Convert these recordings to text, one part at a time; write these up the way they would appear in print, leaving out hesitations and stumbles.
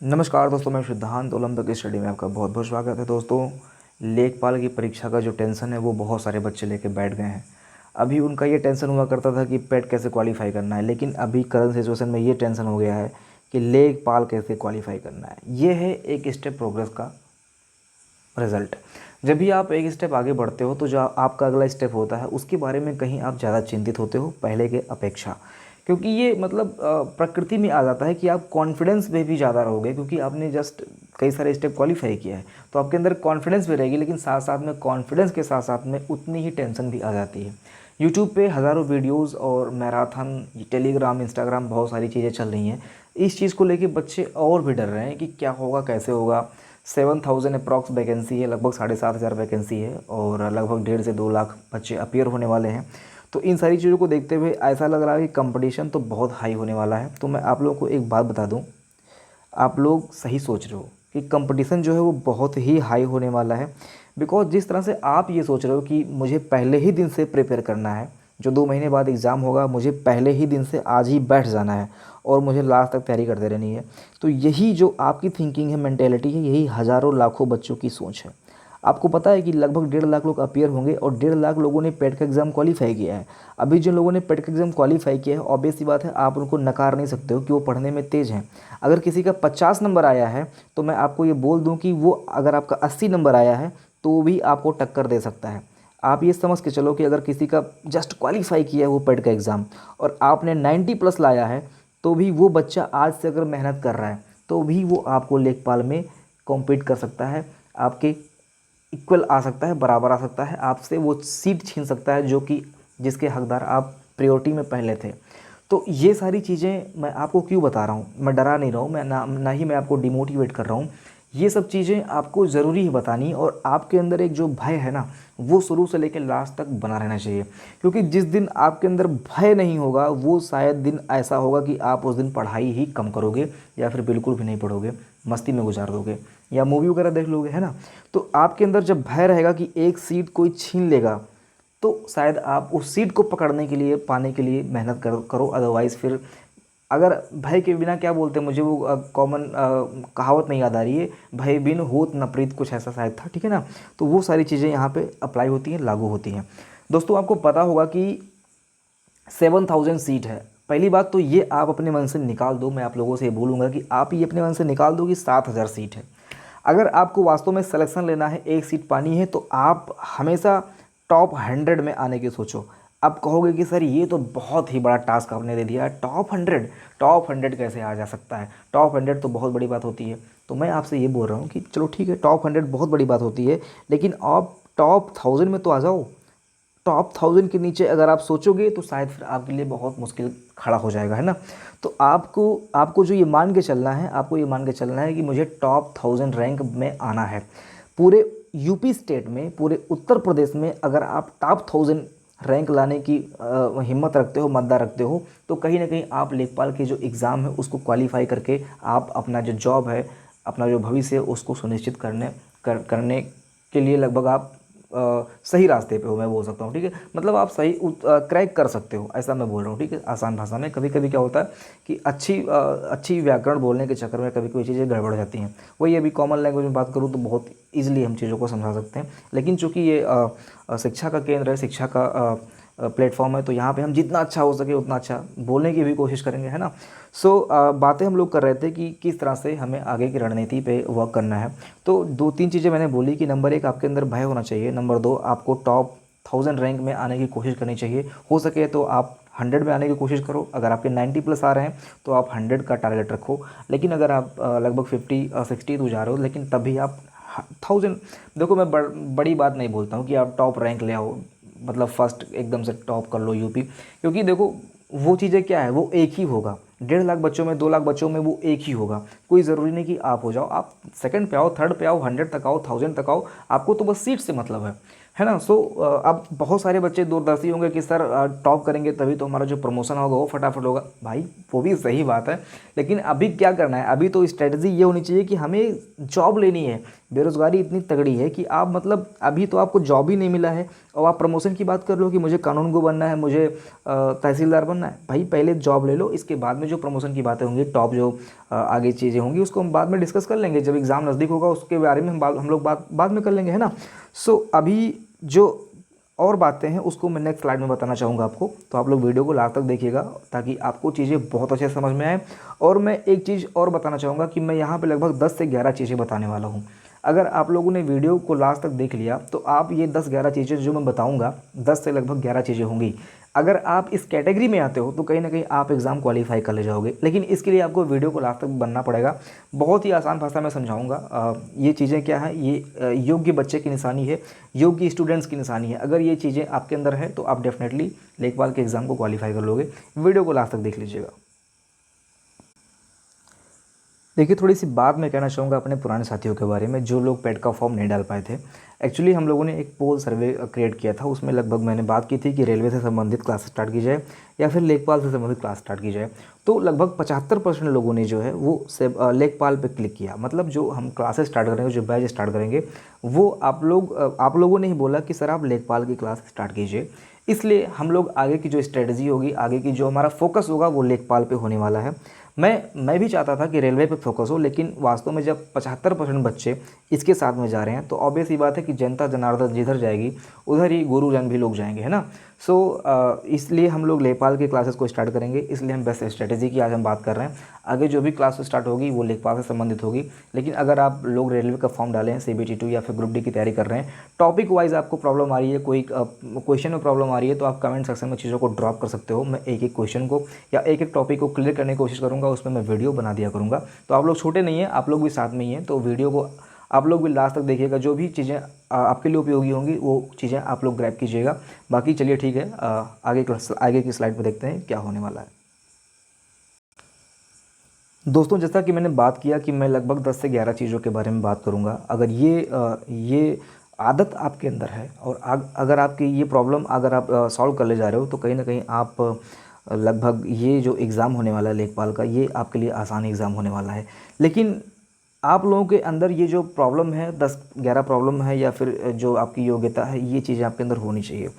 नमस्कार दोस्तों, मैं सिद्धांत ओलंपिक स्टडी में आपका बहुत बहुत स्वागत है। दोस्तों, लेखपाल की परीक्षा का जो टेंशन है वो बहुत सारे बच्चे लेके बैठ गए हैं। अभी उनका ये टेंशन हुआ करता था कि पेट कैसे क्वालिफाई करना है, लेकिन अभी करंट सिचुएशन में ये टेंशन हो गया है कि लेखपाल कैसे क्वालिफाई करना है। ये है एक स्टेप प्रोग्रेस का रिजल्ट। जब भी आप एक स्टेप आगे बढ़ते हो तो जो आपका अगला स्टेप होता है उसके बारे में कहीं आप ज़्यादा चिंतित होते हो पहले के अपेक्षा, क्योंकि ये मतलब प्रकृति में आ जाता है कि आप कॉन्फिडेंस में भी ज़्यादा रहोगे, क्योंकि आपने जस्ट कई सारे स्टेप क्वालिफाई किया है तो आपके अंदर कॉन्फिडेंस भी रहेगी। लेकिन साथ साथ में कॉन्फिडेंस के साथ साथ में उतनी ही टेंशन भी आ जाती है। यूट्यूब पे हज़ारों वीडियोस और मैराथन, टेलीग्राम, इंस्टाग्राम, बहुत सारी चीज़ें चल रही हैं। इस चीज़ को लेके बच्चे और भी डर रहे हैं कि क्या होगा, कैसे होगा। 7,000 अप्रॉक्स वैकेंसी है, लगभग 7,500 वैकेंसी है और लगभग 1.5 से 2 लाख बच्चे अपीयर होने वाले हैं। तो इन सारी चीज़ों को देखते हुए ऐसा लग रहा है कि कंपटीशन तो बहुत हाई होने वाला है। तो मैं आप लोगों को एक बात बता दूं, आप लोग सही सोच रहे हो कि कंपटीशन जो है वो बहुत ही हाई होने वाला है। बिकॉज जिस तरह से आप ये सोच रहे हो कि मुझे पहले ही दिन से प्रिपेयर करना है, जो 2 महीने बाद एग्ज़ाम होगा मुझे पहले ही दिन से आज ही बैठ जाना है और मुझे लास्ट तक तैयारी करते रहनी है, तो यही जो आपकी थिंकिंग है, मेंटेलिटी है, यही हज़ारों लाखों बच्चों की सोच है। आपको पता है कि लगभग 1.5 लाख लोग अपीयर होंगे और 1.5 लाख लोगों ने पेट का एग्ज़ाम क्वालिफाई किया है। अभी जिन लोगों ने पेट का एग्ज़ाम क्वालिफाई किया है, ऑब्वियस सी बात है, आप उनको नकार नहीं सकते हो कि वो पढ़ने में तेज़ हैं। अगर किसी का 50 नंबर आया है तो मैं आपको ये बोल दूं कि वो अगर आपका 80 नंबर आया है तो भी आपको टक्कर दे सकता है। आप ये समझ के चलो कि अगर किसी का जस्ट क्वालिफाई किया है वो पेट का एग्ज़ाम और आपने 90 प्लस लाया है, तो भी वो बच्चा आज से अगर मेहनत कर रहा है तो भी वो आपको लेखपाल में कॉम्पीट कर सकता है, आपके इक्वल आ सकता है, बराबर आ सकता है, आपसे वो सीट छीन सकता है जो कि जिसके हकदार आप प्रायोरिटी में पहले थे। तो ये सारी चीज़ें मैं आपको क्यों बता रहा हूँ, मैं डरा नहीं रहा हूँ, मैं ना ही मैं आपको डिमोटिवेट कर रहा हूँ। ये सब चीज़ें आपको ज़रूरी है बतानी, और आपके अंदर एक जो भय है ना, वो शुरू से लेकर लास्ट तक बना रहना चाहिए। क्योंकि जिस दिन आपके अंदर भय नहीं होगा वो शायद दिन ऐसा होगा कि आप उस दिन पढ़ाई ही कम करोगे या फिर बिल्कुल भी नहीं पढ़ोगे, मस्ती में गुजार दोगे या मूवी वगैरह देख लोगे, है ना। तो आपके अंदर जब भय रहेगा कि एक सीट कोई छीन लेगा, तो शायद आप उस सीट को पकड़ने के लिए, पाने के लिए मेहनत करो। अदरवाइज़ फिर अगर भय के बिना, क्या बोलते हैं, मुझे वो कॉमन कहावत नहीं याद आ रही है, भय बिन होत न प्रीत, कुछ ऐसा शायद था, ठीक है ना। तो वो सारी चीज़ें यहाँ पे अप्लाई होती हैं, लागू होती हैं। दोस्तों, आपको पता होगा कि 7,000 सीट है। पहली बात तो ये आप अपने मन से निकाल दो, मैं आप लोगों से ये बोलूँगा कि आप ये अपने मन से निकाल दो कि 7,000 सीट है। अगर आपको वास्तव में सिलेक्शन लेना है, एक सीट पानी है, तो आप हमेशा टॉप 100 में आने की सोचो। आप कहोगे कि सर ये तो बहुत ही बड़ा टास्क आपने दे दिया है, टॉप 100 कैसे आ जा सकता है, टॉप 100 तो बहुत बड़ी बात होती है। तो मैं आपसे ये बोल रहा हूँ कि चलो ठीक है, टॉप 100 बहुत बड़ी बात होती है, लेकिन आप टॉप 1000 में तो आ जाओ। टॉप 1000 के नीचे अगर आप सोचोगे तो शायद फिर आपके लिए बहुत मुश्किल खड़ा हो जाएगा, है ना। तो आपको आपको जो ये मान के चलना है, आपको ये मान के चलना है कि मुझे टॉप 1000 रैंक में आना है। पूरे यूपी स्टेट में, पूरे उत्तर प्रदेश में अगर आप टॉप 1000 रैंक लाने की हिम्मत रखते हो, मद्दा रखते हो, तो कहीं ना कहीं आप लेखपाल के जो एग्ज़ाम है उसको क्वालिफाई करके आप अपना जो जॉब है, अपना जो भविष्य है, उसको सुनिश्चित करने के लिए लगभग आप सही रास्ते पे हो, मैं बोल सकता हूँ, ठीक है। मतलब आप सही क्रैक कर सकते हो, ऐसा मैं बोल रहा हूँ, ठीक है, आसान भाषा में। कभी कभी क्या होता है कि अच्छी व्याकरण बोलने के चक्कर में कभी कोई चीज़ें गड़बड़ जाती हैं। वही अभी कॉमन लैंग्वेज में बात करूँ तो बहुत ईजिली हम चीज़ों को समझा सकते हैं, लेकिन चूँकि ये शिक्षा का केंद्र है, शिक्षा का प्लेटफॉर्म है, तो यहाँ पे हम जितना अच्छा हो सके उतना अच्छा बोलने की भी कोशिश करेंगे, है ना। सो बातें हम लोग कर रहे थे कि किस तरह से हमें आगे की रणनीति पे वर्क करना है। तो 2-3 चीज़ें मैंने बोली कि नंबर 1 आपके अंदर भय होना चाहिए, नंबर 2 आपको टॉप 1000 रैंक में आने की कोशिश करनी चाहिए। हो सके तो आप 100 में आने की कोशिश करो। अगर आपके 90 प्लस आ रहे हैं तो आप 100 का टारगेट रखो। लेकिन अगर आप लगभग 50-60 तो जा रहे हो, लेकिन तभी आप 1000, देखो मैं बड़ी बात नहीं बोलता हूँ कि आप टॉप रैंक ले आओ, मतलब फर्स्ट एकदम से टॉप कर लो यूपी, क्योंकि देखो वो चीज़ें क्या है, वो एक ही होगा। 1.5 लाख बच्चों में, 2 लाख बच्चों में वो एक ही होगा। कोई ज़रूरी नहीं कि आप हो जाओ, आप सेकंड पे आओ, थर्ड पे आओ, 100 तक आओ, 1000 तक आओ, आपको तो बस सीट से मतलब है ना। सो अब बहुत सारे बच्चे दूरदर्शी होंगे कि सर टॉप करेंगे तभी तो हमारा जो प्रमोशन होगा वो फटाफट होगा। भाई वो भी सही बात है, लेकिन अभी क्या करना है, अभी तो स्ट्रेटजी ये होनी चाहिए कि हमें जॉब लेनी है। बेरोज़गारी इतनी तगड़ी है कि आप मतलब अभी तो आपको जॉब ही नहीं मिला है और आप प्रमोशन की बात कर लो कि मुझे कानूनगो बनना है, मुझे तहसीलदार बनना है। भाई पहले जॉब ले लो, इसके बाद में जो प्रमोशन की बातें होंगी, टॉप जो आगे चीज़ें होंगी उसको हम बाद में डिस्कस कर लेंगे। जब एग्ज़ाम नज़दीक होगा उसके बारे में हम लोग बाद में कर लेंगे, है ना। सो अभी जो और बातें हैं उसको मैं नेक्स्ट स्लाइड में बताना चाहूँगा आपको, तो आप लोग वीडियो को लास्ट तक देखिएगा ताकि आपको चीज़ें बहुत अच्छे से समझ में आए। और मैं एक चीज़ और बताना चाहूँगा कि मैं यहाँ पे लगभग 10 से 11 चीज़ें बताने वाला हूँ। अगर आप लोगों ने वीडियो को लास्ट तक देख लिया तो आप ये 10-11 चीज़ें जो मैं बताऊँगा, 10 से लगभग 11 चीज़ें होंगी। अगर आप इस कैटेगरी में आते हो तो कहीं ना कहीं आप एग्ज़ाम क्वालिफाई कर ले जाओगे, लेकिन इसके लिए आपको वीडियो को लास्ट तक बनना पड़ेगा। बहुत ही आसान भाषा में समझाऊंगा। ये चीज़ें क्या है, ये योग्य बच्चे की निशानी है, योग्य स्टूडेंट्स की निशानी है। अगर ये चीज़ें आपके अंदर है तो आप डेफिनेटली लेखपाल के एग्ज़ाम को क्वालिफाई कर लोगे। वीडियो को लास्ट तक देख लीजिएगा। देखिए, थोड़ी सी बात मैं कहना चाहूँगा अपने पुराने साथियों के बारे में जो लोग पेट का फॉर्म नहीं डाल पाए थे। एक्चुअली हम लोगों ने एक पोल सर्वे क्रिएट किया था, उसमें लगभग मैंने बात की थी कि रेलवे से संबंधित क्लास स्टार्ट की जाए या फिर लेखपाल से संबंधित क्लास स्टार्ट की जाए। तो लगभग 75% लोगों ने जो है वो लेखपाल पे क्लिक किया। मतलब जो हम क्लासेस स्टार्ट करेंगे, जो बैच स्टार्ट करेंगे, वो आप लोगों ने ही बोला कि सर आप लेखपाल की क्लास स्टार्ट कीजिए। इसलिए हम लोग आगे की जो स्ट्रेटजी होगी, आगे की जो हमारा फोकस होगा वो लेखपाल पे होने वाला है। मैं भी चाहता था कि रेलवे पे फोकस हो, लेकिन वास्तव में जब 75% बच्चे इसके साथ में जा रहे हैं तो ऑब्वियस ही बात है कि जनता जनार्दन जिधर जाएगी उधर ही गुरुजन भी लोग जाएंगे, है ना। सो इसलिए हम लोग लेखपाल के क्लासेस को स्टार्ट करेंगे। इसलिए हम बेस्ट स्ट्रेटेजी की आज हम बात कर रहे हैं। आगे जो भी क्लास स्टार्ट होगी वो लेखपाल से संबंधित होगी। लेकिन अगर आप लोग रेलवे का फॉर्म डालें, CBT 2 या फिर ग्रुप डी की तैयारी कर रहे हैं, टॉपिक वाइज आपको प्रॉब्लम आ रही है, कोई क्वेश्चन में प्रॉब्लम आ रही है, तो आप कमेंट सेक्शन में चीज़ों को ड्रॉप कर सकते हो। मैं एक एक क्वेश्चन को या एक एक टॉपिक को क्लियर करने की कोशिश करूँगा, उसमें मैं वीडियो बना दिया करूँगा। तो आप लोग छोटे नहीं हैं, आप लोग भी साथ में ही हैं, तो वीडियो को आप लोग भी लास्ट तक देखिएगा। जो भी चीज़ें आपके लिए उपयोगी होंगी वो चीज़ें आप लोग ग्रैब कीजिएगा। बाकी चलिए ठीक है, आगे की स्लाइड पर देखते हैं क्या होने वाला है। दोस्तों, जैसा कि मैंने बात किया कि मैं लगभग 10 से 11 चीज़ों के बारे में बात करूंगा। अगर ये आदत आपके अंदर है और अगर आपकी ये प्रॉब्लम अगर आप सॉल्व कर ले जा रहे हो तो कहीं ना कहीं आप लगभग ये जो एग्ज़ाम होने वाला है लेखपाल का, ये आपके लिए आसान एग्ज़ाम होने वाला है। लेकिन आप लोगों के अंदर ये जो प्रॉब्लम है, 10-11 प्रॉब्लम है या फिर जो आपकी योग्यता है, ये चीज़ें आपके अंदर होनी चाहिए।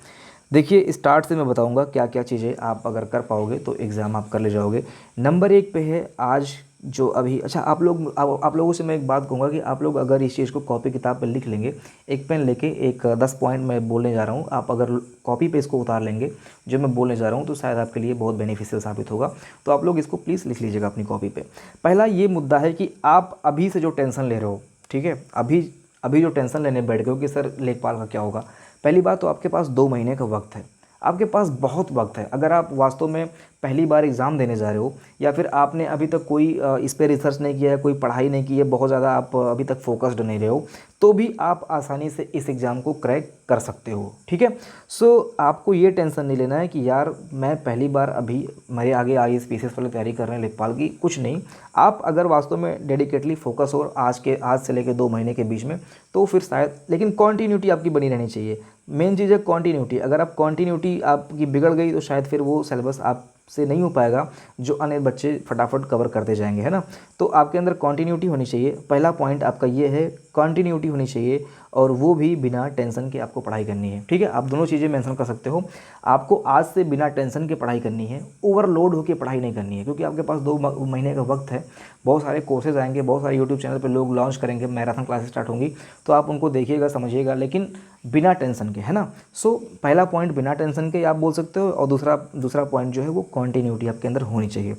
देखिए, स्टार्ट से मैं बताऊंगा क्या क्या चीज़ें आप अगर कर पाओगे तो एग्ज़ाम आप कर ले जाओगे। नंबर 1 पे है आज जो अभी, अच्छा आप लोगों से मैं एक बात कहूँगा कि आप लोग अगर इस चीज़ को कॉपी किताब पे लिख लेंगे, एक पेन लेके, एक 10 पॉइंट मैं बोलने जा रहा हूँ, आप अगर कॉपी पे इसको उतार लेंगे जो मैं बोलने जा रहा हूँ, तो शायद आपके लिए बहुत बेनिफिशियल साबित होगा। तो आप लोग इसको प्लीज़ लिख लीजिएगा अपनी कॉपी पे। पहला ये मुद्दा है कि आप अभी से जो टेंशन ले रहे हो, ठीक है, अभी जो टेंशन लेने बैठ गए हो कि सर लेखपाल का क्या होगा। पहली बात तो आपके पास 2 महीने का वक्त है, आपके पास बहुत वक्त है। अगर आप वास्तव में पहली बार एग्ज़ाम देने जा रहे हो या फिर आपने अभी तक कोई इस पर रिसर्च नहीं किया है, कोई पढ़ाई नहीं की है, बहुत ज़्यादा आप अभी तक फोकस्ड नहीं रहे हो, तो भी आप आसानी से इस एग्ज़ाम को क्रैक कर सकते हो, ठीक है। सो आपको ये टेंशन नहीं लेना है कि यार मैं पहली बार, अभी मेरे आगे IAS PCS वाली तैयारी कर रहे हैं लेखपाल की, कुछ नहीं। आप अगर वास्तव में डेडिकेटली फोकस हो आज से लेकर 2 महीने के बीच में, तो फिर शायद, लेकिन कॉन्टीन्यूटी आपकी बनी रहनी चाहिए। मेन चीज़ है कॉन्टीन्यूटी। अगर आप कॉन्टीन्यूटी आपकी बिगड़ गई तो शायद फिर वो सिलेबस आपसे नहीं हो पाएगा जो अन्य बच्चे फटाफट कवर करते जाएंगे, है ना। तो आपके अंदर कॉन्टीन्यूटी होनी चाहिए। पहला पॉइंट आपका ये है, कॉन्टीन्यूटी होनी चाहिए, और वो भी बिना टेंशन के आपको पढ़ाई करनी है, ठीक है। आप दोनों चीज़ें मेंशन कर सकते हो। आपको आज से बिना टेंशन के पढ़ाई करनी है, ओवरलोड होकर पढ़ाई नहीं करनी है, क्योंकि आपके पास 2 महीने का वक्त है। बहुत सारे कोर्सेज आएंगे, बहुत सारे यूट्यूब चैनल पर लोग लॉन्च करेंगे, मैराथन क्लासेस स्टार्ट होंगी, तो आप उनको देखिएगा, समझिएगा, लेकिन बिना टेंशन के, है ना। सो पहला पॉइंट बिना टेंशन के आप बोल सकते हो, और दूसरा पॉइंट जो है वो कॉन्टीन्यूटी आपके अंदर होनी चाहिए।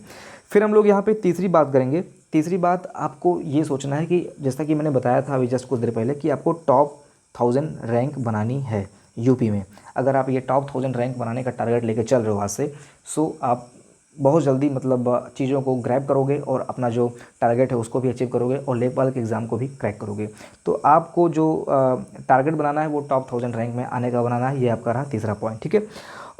फिर हम लोग यहाँ पे तीसरी बात करेंगे। तीसरी बात आपको ये सोचना है कि जैसा कि मैंने बताया था अभी जस्ट कुछ देर पहले कि आपको टॉप 1000 रैंक बनानी है यूपी में। अगर आप ये टॉप 1000 रैंक बनाने का टारगेट लेके चल रहे हो आज से, सो आप बहुत जल्दी मतलब चीज़ों को ग्रैब करोगे और अपना जो टारगेट है उसको भी अचीव करोगे और लेखपाल के एग्ज़ाम को भी क्रैक करोगे। तो आपको जो टारगेट बनाना है वो टॉप 1000 रैंक में आने का बनाना है। ये आपका रहा तीसरा पॉइंट, ठीक है।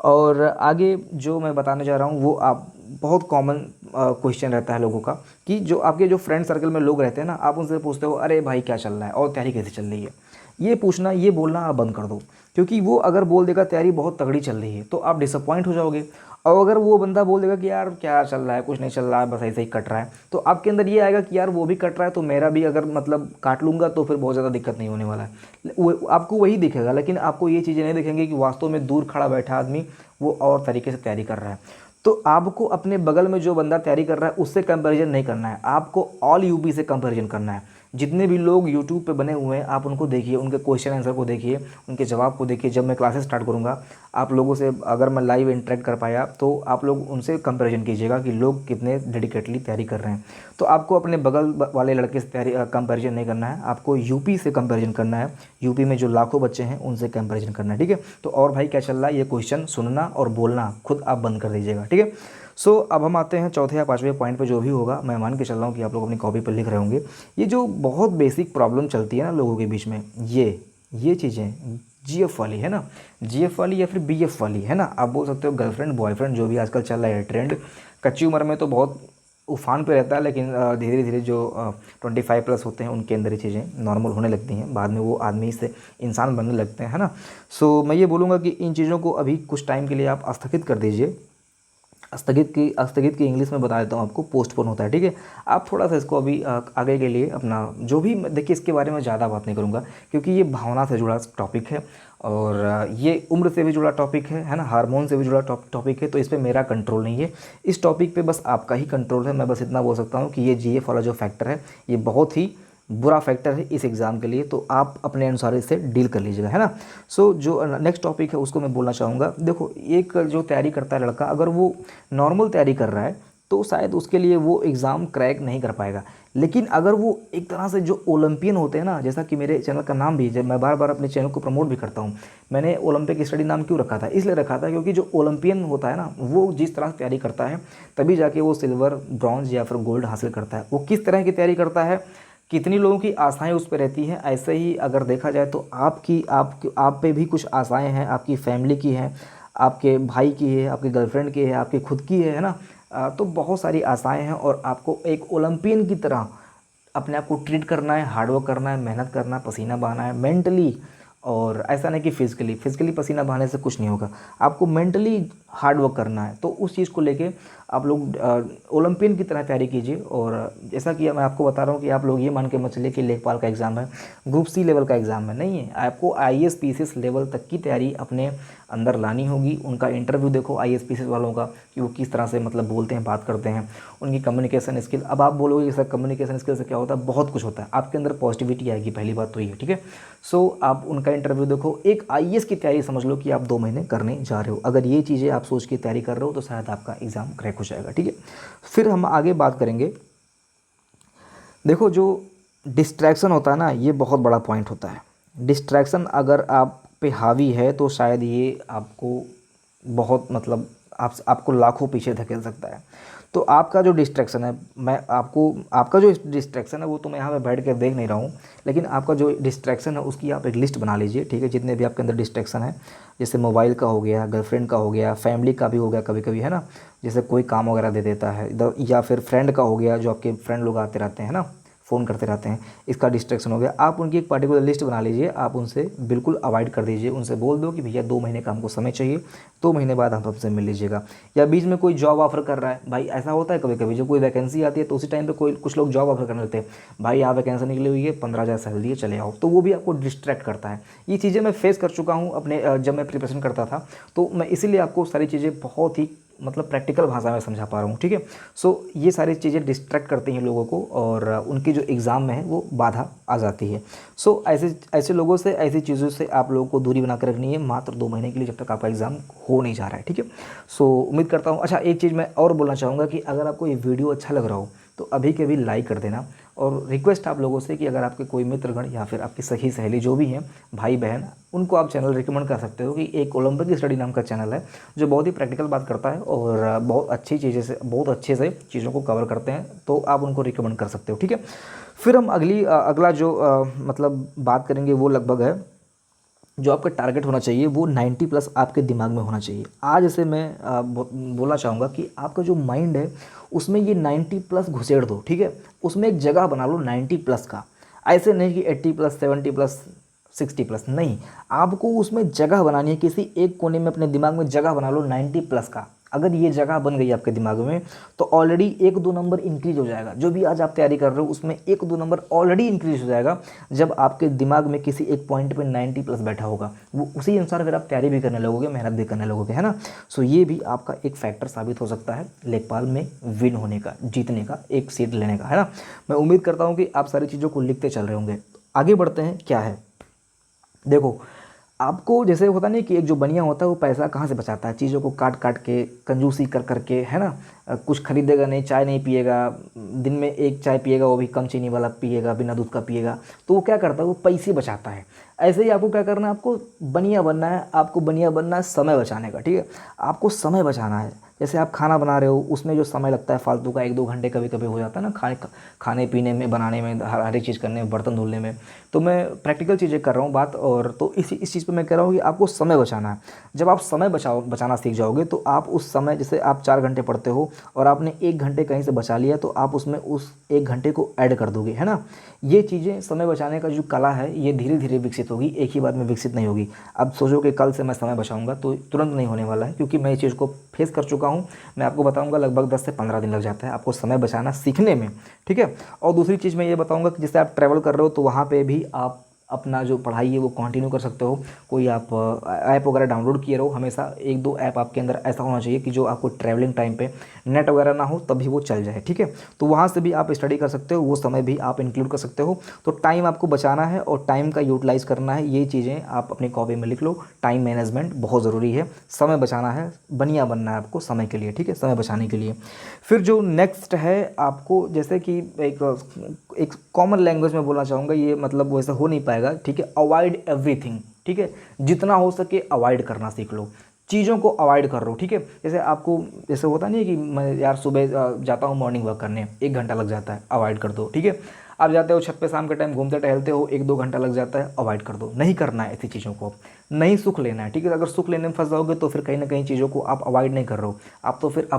और आगे जो मैं बताने जा रहा हूँ वो आप बहुत कॉमन क्वेश्चन रहता है लोगों का कि जो आपके जो फ्रेंड सर्कल में लोग रहते हैं ना, आप उनसे पूछते हो अरे भाई क्या चल रहा है और तैयारी कैसे चल रही है। ये पूछना, ये बोलना आप बंद कर दो, क्योंकि वो अगर बोल देगा तैयारी बहुत तगड़ी चल रही है तो आप डिसअपॉइंट हो जाओगे। और अगर वो बंदा बोल देगा कि यार क्या चल रहा है, कुछ नहीं चल रहा है, बस ऐसे ही कट रहा है, तो आपके अंदर ये आएगा कि यार वो भी कट रहा है तो मेरा भी अगर मतलब काट लूँगा तो फिर बहुत ज़्यादा दिक्कत नहीं होने वाला है। वो आपको वही दिखेगा, लेकिन आपको ये चीज़ें नहीं दिखेंगी कि वास्तव में दूर खड़ा बैठा आदमी वो और तरीके से तैयारी कर रहा है। तो आपको अपने बगल में जो बंदा तैयारी कर रहा है उससे कंपैरिजन नहीं करना है, आपको ऑल यूपी से कंपैरिजन करना है। जितने भी लोग यूट्यूब पे बने हुए हैं आप उनको देखिए, उनके क्वेश्चन आंसर को देखिए, उनके जवाब को देखिए। जब मैं क्लासेस स्टार्ट करूँगा आप लोगों से अगर मैं लाइव इंटरेक्ट कर पाया तो आप लोग उनसे कंपैरिजन कीजिएगा कि लोग कितने डेडिकेटली तैयारी कर रहे हैं। तो आपको अपने बगल वाले लड़के से तैयारी कंपैरिजन नहीं करना है, आपको यूपी से कंपैरिजन करना है, यूपी में जो लाखों बच्चे हैं उनसे कंपैरिजन करना है, ठीक है। तो और भाई क्या चल रहा है, ये क्वेश्चन सुनना और बोलना खुद आप बंद कर दीजिएगा, ठीक है। सो अब हम आते हैं चौथे या पाँचवें पॉइंट पे। जो भी होगा मैं मान के चल रहा हूँ कि आप लोग अपनी कॉपी पर लिख रहे होंगे। ये जो बहुत बेसिक प्रॉब्लम चलती है ना लोगों के बीच में, ये चीज़ें जीएफ वाली है ना, जीएफ वाली या फिर बीएफ वाली है ना, आप बोल सकते हो गर्लफ्रेंड बॉयफ्रेंड, जो भी आजकल चल रहा है ट्रेंड। कच्ची उम्र में तो बहुत उफान पे रहता है, लेकिन धीरे धीरे जो 25 प्लस होते हैं उनके अंदर ये चीज़ें नॉर्मल होने लगती हैं, बाद में वो आदमी से इंसान बनने लगते हैं, है ना। सो मैं ये बोलूँगा कि इन चीज़ों को अभी कुछ टाइम के लिए आप स्थगित कर दीजिए। स्थगित की इंग्लिश में बता देता हूँ आपको, पोस्टपोन होता है, ठीक है। आप थोड़ा सा इसको अभी आगे के लिए अपना जो भी, देखिए इसके बारे में ज़्यादा बात नहीं करूँगा क्योंकि ये भावना से जुड़ा टॉपिक है और ये उम्र से भी जुड़ा टॉपिक है ना, हार्मोन से भी जुड़ा टॉपिक है। तो इस पर मेरा कंट्रोल नहीं है, इस टॉपिक पे बस आपका ही कंट्रोल है। मैं बस इतना बोल सकता हूँ कि ये जीएफ वाला जो फैक्टर है ये बहुत ही बुरा फैक्टर है इस एग्ज़ाम के लिए, तो आप अपने अनुसार इससे डील कर लीजिएगा, है ना। सो जो नेक्स्ट टॉपिक है उसको मैं बोलना चाहूँगा। देखो, एक जो तैयारी करता है लड़का, अगर वो नॉर्मल तैयारी कर रहा है तो शायद उसके लिए वो एग्ज़ाम क्रैक नहीं कर पाएगा। लेकिन अगर वो एक तरह से जो ओलंपियन होते हैं ना, जैसा कि मेरे चैनल का नाम भी, जब मैं बार बार अपने चैनल को प्रमोट भी करता हूँ, मैंने ओलंपिक स्टडी नाम क्यों रखा था, इसलिए रखा था क्योंकि जो ओलंपियन होता है ना वो जिस तरह से तैयारी करता है तभी जाके वो सिल्वर, ब्रॉन्ज या फिर गोल्ड हासिल करता है। वो किस तरह की तैयारी करता है, कितनी लोगों की आशाएं उस पर रहती हैं। ऐसे ही अगर देखा जाए तो आप पे भी कुछ आशाएं हैं, आपकी फैमिली की हैं, आपके भाई की है, आपके गर्लफ्रेंड की है, आपकी खुद की है ना। तो बहुत सारी आशाएं हैं और आपको एक ओलंपियन की तरह अपने आप को ट्रीट करना है, हार्डवर्क करना है, मेहनत करना है, पसीना बहाना है मेंटली। और ऐसा नहीं कि फिज़िकली पसीना बहाने से कुछ नहीं होगा, आपको मेंटली हार्ड वर्क करना है। तो उस चीज़ को लेके आप लोग ओलंपियन की तरह तैयारी कीजिए। और जैसा कि मैं आपको बता रहा हूँ कि आप लोग ये मान के मत चलिए कि लेखपाल का एग्ज़ाम है, ग्रुप सी लेवल का एग्ज़ाम है, नहीं है। आपको आईएएस पीसीएस लेवल तक की तैयारी अपने अंदर लानी होगी। उनका इंटरव्यू देखो आईएएस पीसीएस वालों का कि वो किस तरह से मतलब बोलते हैं, बात करते हैं, उनकी कम्युनिकेशन स्किल। अब आप बोलोगे कि सर कम्युनिकेशन स्किल से क्या होता है, बहुत कुछ होता है, आपके अंदर पॉजिटिविटी आएगी, पहली बात तो ये, ठीक है। सो आप उनका इंटरव्यू देखो। एक आईएएस की तैयारी समझ लो कि आप 2 महीने करने जा रहे हो। अगर ये चीज़ें आप सोच के तैयारी कर रहे हो तो शायद आपका एग्ज़ाम क्रैक हो जाएगा, ठीक है। फिर हम आगे बात करेंगे। देखो, जो डिस्ट्रैक्शन होता है ना, ये बहुत बड़ा पॉइंट होता है। डिस्ट्रैक्शन अगर आप पे हावी है तो शायद ये आपको बहुत मतलब आपको लाखों पीछे धकेल सकता है। तो आपका जो डिस्ट्रैक्शन है, आपका जो डिस्ट्रैक्शन है वो तो मैं यहाँ पे बैठ कर देख नहीं रहा हूँ, लेकिन आपका जो डिस्ट्रैक्शन है उसकी आप एक लिस्ट बना लीजिए, ठीक है। जितने भी आपके अंदर डिस्ट्रैक्शन है, जैसे मोबाइल का हो गया, गर्लफ्रेंड का हो गया, फैमिली का भी हो गया कभी कभी, है ना। जैसे कोई काम वगैरह दे देता है इधर, या फिर फ्रेंड का हो गया, जो आपके फ्रेंड लोग आते रहते हैं ना, फ़ोन करते रहते हैं, इसका डिस्ट्रैक्शन हो गया। आप उनकी एक पर्टिकुलर लिस्ट बना लीजिए, आप उनसे बिल्कुल अवॉइड कर दीजिए। उनसे बोल दो कि भैया 2 महीने का हमको समय चाहिए, 2 महीने बाद आप हमसे मिल लीजिएगा। या बीच में कोई जॉब ऑफर कर रहा है, भाई ऐसा होता है कभी कभी, जब कोई वैकेंसी आती है तो उसी टाइम पे कुछ लोग जॉब ऑफर करने लगते हैं, भाई यहाँ वैकेंसी निकली हुई है, 15,000 सैलरी है, चले आओ। तो वो भी आपको डिस्ट्रैक्ट करता है। ये चीज़ें मैं फेस कर चुका हूँ अपने जब मैं प्रिपरेशन करता था, तो मैं इसीलिए आपको सारी चीज़ें बहुत ही मतलब प्रैक्टिकल भाषा में समझा पा रहा हूँ, ठीक है। सो ये सारी चीज़ें डिस्ट्रैक्ट करती हैं लोगों को और उनके जो एग्ज़ाम में है वो बाधा आ जाती है। सो ऐसे लोगों से, ऐसी चीज़ों से आप लोगों को दूरी बना कर रखनी है, मात्र 2 महीने के लिए, जब तक आपका एग्ज़ाम हो नहीं जा रहा है, ठीक है। सो उम्मीद करता हूँ। अच्छा, एक चीज़ मैं और बोलना चाहूँगा कि अगर आपको ये वीडियो अच्छा लग रहा हो तो अभी के भी लाइक कर देना। और रिक्वेस्ट आप लोगों से कि अगर आपके कोई मित्रगण या फिर आपकी सखी सहेली जो भी हैं, भाई बहन, उनको आप चैनल रिकमेंड कर सकते हो कि एक ओलंपिक स्टडी नाम का चैनल है जो बहुत ही प्रैक्टिकल बात करता है और बहुत अच्छे से चीज़ों को कवर करते हैं, तो आप उनको रिकमेंड कर सकते हो, ठीक है। फिर हम अगला जो मतलब बात करेंगे वो लगभग है, जो आपका टारगेट होना चाहिए वो 90 प्लस आपके दिमाग में होना चाहिए। आज से मैं बोलना चाहूँगा कि आपका जो माइंड है उसमें ये 90 प्लस घुसेड़ दो, ठीक है। उसमें एक जगह बना लो 90 प्लस का, ऐसे नहीं कि 80 प्लस, 70 प्लस, 60+ नहीं, आपको उसमें जगह बनानी है, किसी एक कोने में अपने दिमाग में जगह बना लो 90+ का। अगर ये जगह बन गई आपके दिमाग में तो ऑलरेडी 1-2 नंबर इंक्रीज हो जाएगा। जो भी आज आप तैयारी कर रहे हो उसमें 1-2 नंबर ऑलरेडी इंक्रीज हो जाएगा जब आपके दिमाग में किसी एक पॉइंट पे 90+ बैठा होगा। वो उसी अनुसार फिर आप तैयारी भी करने लगोगे, मेहनत भी करने लगोगे, है ना। सो ये भी आपका एक फैक्टर साबित हो सकता है लेखपाल में विन होने का, जीतने का, एक सीट लेने का, है ना। मैं उम्मीद करता हूँ कि आप सारी चीज़ों को लिखते चल रहे होंगे। आगे बढ़ते हैं। क्या है, देखो, आपको जैसे होता नहीं कि एक जो बनिया होता है वो पैसा कहाँ से बचाता है, चीज़ों को काट काट के, कंजूसी कर करके, है ना। कुछ खरीदेगा नहीं, चाय नहीं पिएगा, दिन में एक चाय पिएगा वो भी कम चीनी वाला पिएगा, बिना दूध का पिएगा, तो वो क्या करता है, वो पैसे बचाता है। ऐसे ही आपको क्या करना है, आपको बनिया बनना है। आपको बनिया बनना है समय बचाने का, ठीक है। आपको समय बचाना है। जैसे आप खाना बना रहे हो, उसमें जो समय लगता है फालतू का 1-2 घंटे कभी कभी हो जाता है ना, खाने पीने में, बनाने में, हर एक चीज़ करने में, बर्तन धुलने में। तो मैं प्रैक्टिकल चीज़ें कर रहा हूँ बात, और तो इस चीज़ पे मैं कह रहा हूँ कि आपको समय बचाना है। जब आप समय बचाना सीख जाओगे तो आप उस समय, जैसे आप 4 घंटे पढ़ते हो और आपने 1 घंटे कहीं से बचा लिया, तो आप उसमें उस 1 घंटे को ऐड कर दोगे, है ना। ये चीज़ें, समय बचाने का जो कला है, ये धीरे धीरे विकसित होगी, एक ही बार में विकसित नहीं होगी। अब सोचो कि कल से मैं समय बचाऊंगा, तो तुरंत नहीं होने वाला है, क्योंकि मैं इस चीज़ को फेस कर चुका हूँ। मैं आपको बताऊंगा लगभग 10 से 15 दिन लग जाता है आपको समय बचाना सीखने में, ठीक है। और दूसरी चीज़ मैं ये बताऊंगा कि जैसे आप ट्रैवल कर रहे हो तो वहाँ पे भी आप अपना जो पढ़ाई है वो कंटिन्यू कर सकते हो। कोई आप ऐप वगैरह डाउनलोड किए रहो, हमेशा 1-2 ऐप आपके अंदर ऐसा होना चाहिए कि जो आपको ट्रैवलिंग टाइम पे नेट वगैरह ना हो तभी वो चल जाए, ठीक है। तो वहाँ से भी आप स्टडी कर सकते हो, वो समय भी आप इंक्लूड कर सकते हो। तो टाइम आपको बचाना है और टाइम का यूटिलाइज़ करना है, ये चीज़ें आप अपनी कॉपी में लिख लो। टाइम मैनेजमेंट बहुत ज़रूरी है, समय बचाना है, बनिया बनना है आपको समय के लिए, ठीक है, समय बचाने के लिए। फिर जो नेक्स्ट है आपको, जैसे कि एक कॉमन लैंग्वेज में बोलना चाहूँगा, ये मतलब वैसा हो नहीं पाएगा, ठीक है। अवॉइड एवरीथिंग, ठीक है। जितना हो सके अवॉइड करना सीख लो, चीज़ों को अवॉइड कर रहा हूँ, ठीक है। जैसे आपको, जैसे होता नहीं है कि मैं यार सुबह जाता हूँ मॉर्निंग वॉक करने, 1 घंटा लग जाता है, अवॉइड कर दो, ठीक है। आप जाते हो छत पे शाम के टाइम घूमते टहलते हो, 1-2 घंटा लग जाता है, अवॉइड कर दो। नहीं करना है ऐसी चीज़ों को, नहीं सुख लेना है, ठीक है। अगर सुख लेने में फंस जाओगे तो फिर कहीं ना कहीं चीज़ों को आप अवॉइड नहीं कर रहे हो, आप तो फिर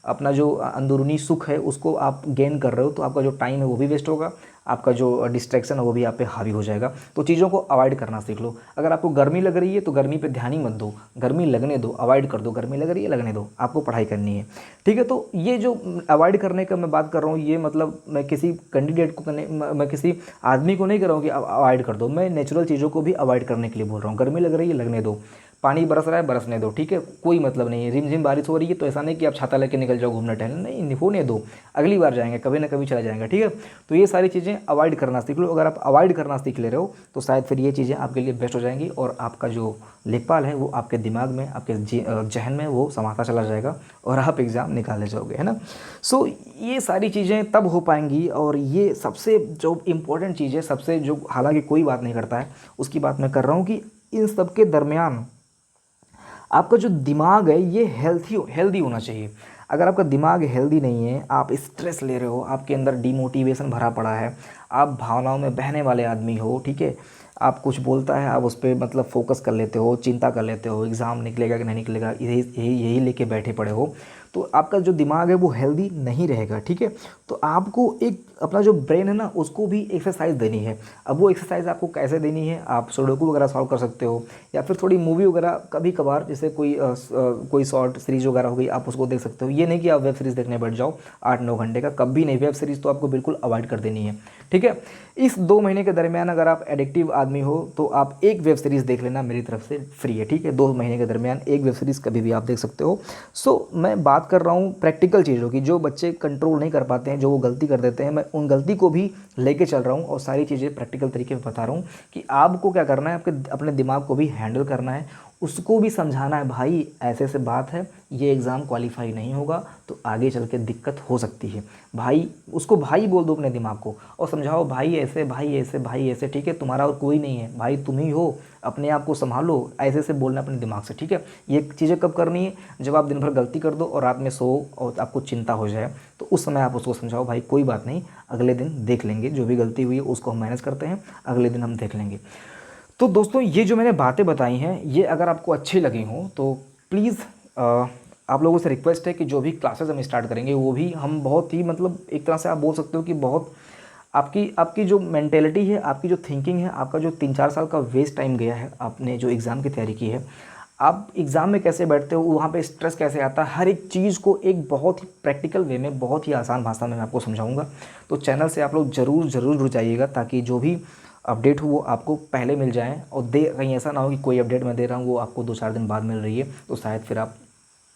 अपना जो अंदरूनी सुख है उसको आप गेन कर रहे हो, तो आपका जो टाइम है वो भी वेस्ट होगा, आपका जो डिस्ट्रैक्शन है वो भी आप पे हावी हो जाएगा। तो चीज़ों को अवॉइड करना सीख लो। अगर आपको गर्मी लग रही है तो गर्मी पे ध्यान ही मत दो, गर्मी लगने दो, अवॉइड कर दो। गर्मी लग रही है, लगने दो, आपको पढ़ाई करनी है, ठीक है। तो ये जो अवॉइड करने का मैं बात कर रहा हूँ, ये मतलब मैं किसी कैंडिडेट को मैं किसी आदमी को नहीं कर रहा हूँ कि अवॉइड कर दो, मैं नेचुरल चीज़ों को भी अवॉइड करने के लिए बोल रहा हूँ। गर्मी लग रही है, लगने दो। पानी बरस रहा है, बरसने दो, ठीक है, कोई मतलब नहीं है। रिमझिम बारिश हो रही है तो ऐसा नहीं कि आप छाता लेके निकल जाओ घूमने टहलने, नहीं, होने दो, अगली बार जाएंगे, कभी ना कभी चला जाएगा, ठीक है। तो ये सारी चीज़ें अवॉइड करना सीख लो। अगर आप अवॉइड करना सीख ले रहे हो तो शायद फिर ये चीज़ें आपके लिए बेस्ट हो जाएंगी, और आपका जो लेखपाल है वो आपके दिमाग में, आपके जहन में वो समाता चला जाएगा, और आप एग्ज़ाम निकाले जाओगे, है ना। सो ये सारी चीज़ें तब हो पाएंगी, और ये सबसे जो इम्पोर्टेंट चीज़ है, सबसे जो हालांकि कोई बात नहीं करता है उसकी बात मैं कर रहा हूँ, कि इन सब के दरमियान आपका जो दिमाग है ये हेल्दी होना चाहिए। अगर आपका दिमाग हेल्दी नहीं है, आप स्ट्रेस ले रहे हो, आपके अंदर डिमोटिवेशन भरा पड़ा है, आप भावनाओं में बहने वाले आदमी हो, ठीक है। आप कुछ बोलता है आप उस पर मतलब फोकस कर लेते हो, चिंता कर लेते हो, एग्ज़ाम निकलेगा कि नहीं निकलेगा, यही यही यही लेके बैठे पड़े हो, तो आपका जो दिमाग है वो हेल्दी नहीं रहेगा, ठीक है। तो आपको एक अपना जो ब्रेन है ना उसको भी एक्सरसाइज देनी है। अब वो एक्सरसाइज आपको कैसे देनी है, आप सुडोकू वगैरह सॉल्व कर सकते हो, या फिर थोड़ी मूवी वगैरह कभी कभार, जैसे कोई शॉर्ट सीरीज़ वगैरह हो गई, आप उसको देख सकते हो। ये नहीं कि आप वेब सीरीज़ देखने बैठ जाओ 8-9 घंटे का, कभी नहीं। वेब सीरीज़ तो आपको बिल्कुल अवॉइड कर देनी है, ठीक है। इस 2 महीने के दरमियान अगर आप एडिक्टिव आदमी हो तो आप एक वेब सीरीज़ देख लेना, मेरी तरफ से फ्री है, ठीक है। 2 महीने के दरमियान एक वेब सीरीज़ कभी भी आप देख सकते हो। सो मैं बात कर रहा हूँ प्रैक्टिकल चीज़ों की, जो बच्चे कंट्रोल नहीं कर पाते हैं, जो वो गलती कर देते हैं, मैं उन गलती को भी लेके चल रहा हूँ, और सारी चीज़ें प्रैक्टिकल तरीके में बता रहा हूँ कि आपको क्या करना है, आपके अपने दिमाग को भी हैंडल करना है, उसको भी समझाना है, भाई ऐसे ऐसे बात है, ये एग्ज़ाम क्वालिफाई नहीं होगा तो आगे चल के दिक्कत हो सकती है। भाई उसको भाई बोल दो अपने दिमाग को, और समझाओ भाई ऐसे, भाई ऐसे, भाई ऐसे, ठीक है। तुम्हारा और कोई नहीं है, भाई तुम ही हो, अपने आप को संभालो, ऐसे ऐसे बोलना अपने दिमाग से, ठीक है। ये चीज़ें कब करनी है, जब आप दिन भर गलती कर दो और रात में सो और आपको चिंता हो जाए, तो उस समय आप उसको समझाओ, भाई कोई बात नहीं, अगले दिन देख लेंगे, जो भी गलती हुई है उसको हम मैनेज करते हैं, अगले दिन हम देख लेंगे। तो दोस्तों ये जो मैंने बातें बताई हैं, ये अगर आपको अच्छी लगी हों तो प्लीज़ आप लोगों से रिक्वेस्ट है कि जो भी क्लासेस हम स्टार्ट करेंगे वो भी हम बहुत ही, मतलब एक तरह से आप बोल सकते हो कि बहुत आपकी आपकी जो मेंटेलिटी है, आपकी जो थिंकिंग है, आपका जो 3-4 साल का वेस्ट टाइम गया है, आपने जो एग्ज़ाम की तैयारी की है, आप एग्ज़ाम में कैसे बैठते हो, वहाँ पे स्ट्रेस कैसे आता है, हर एक चीज़ को एक बहुत ही प्रैक्टिकल वे में, बहुत ही आसान भाषा में मैं आपको समझाऊंगा। तो चैनल से आप लोग ज़रूर ज़रूर जुड़ जाइएगा, ताकि जो भी अपडेट हो वो आपको पहले मिल जाए, और कहीं ऐसा ना हो कि कोई अपडेट मैं दे रहा हूँ वो आपको 2-4 दिन बाद मिल रही है, तो शायद फिर आप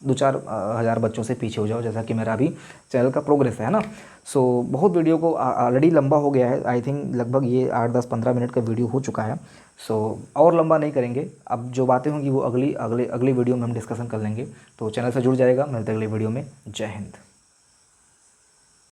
2-4 हज़ार बच्चों से पीछे हो जाओ, जैसा कि मेरा अभी चैनल का प्रोग्रेस है ना। सो बहुत वीडियो को ऑलरेडी लंबा हो गया है, आई थिंक लगभग ये 8-10-15 मिनट का वीडियो हो चुका है। सो और लंबा नहीं करेंगे, अब जो बातें होंगी वो अगली वीडियो में हम डिस्कशन कर लेंगे। तो चैनल से जुड़ जाएगा, मिलते हैं अगली वीडियो में। जय हिंद।